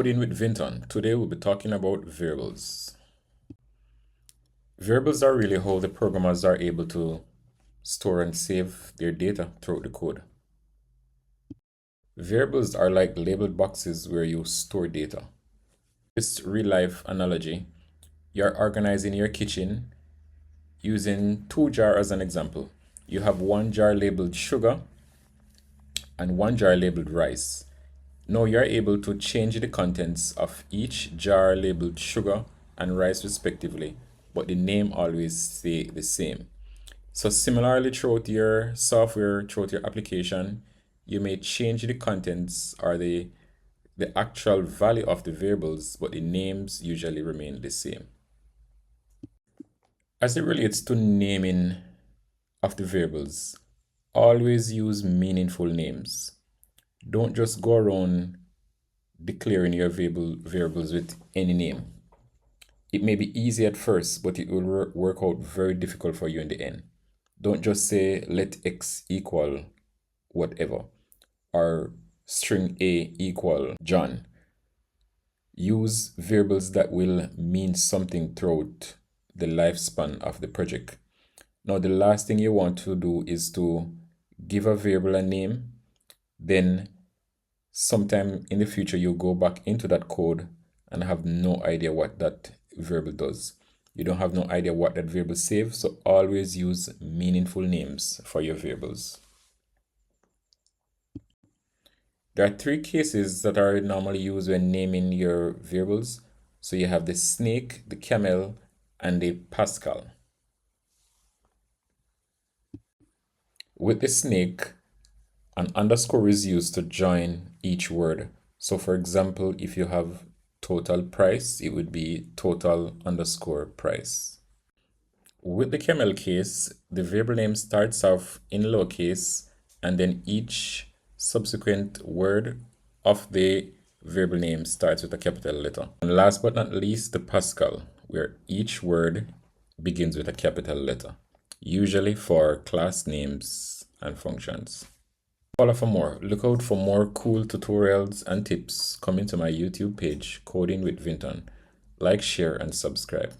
Coding with Vinton. Today we'll be talking about variables. Variables are really how the programmers are able to store and save their data throughout the code. Variables are like labeled boxes where you store data. This real-life analogy, you're organizing your kitchen using 2 jars as an example. You have 1 jar labeled sugar and 1 jar labeled rice. Now you're able to change the contents of each jar labeled sugar and rice respectively, but the name always stay the same. So similarly throughout your software, throughout your application, you may change the contents or the actual value of the variables, but the names usually remain the same. As it relates to naming of the variables, always use meaningful names. Don't just go around declaring your variables with any name. It may be easy at first, but it will work out very difficult for you in the end. Don't just say let x equal whatever or string a equal John. Use variables that will mean something throughout the lifespan of the project. Now, the last thing you want to do is to give a variable a name, then sometime in the future you go back into that code and have no idea what that variable does. You don't have no idea what that variable saves, so always use meaningful names for your variables. There are 3 cases that are normally used when naming your variables. So you have the snake, the camel, and the Pascal. With the snake, an underscore is used to join each word. So for example, if you have total price, it would be total underscore price. With the camel case, the variable name starts off in lowercase and then each subsequent word of the variable name starts with a capital letter. And last but not least, the Pascal, where each word begins with a capital letter, usually for class names and functions. Follow for more. Look out for more cool tutorials and tips coming to my YouTube page, Coding with Vinton. Like, share, and subscribe.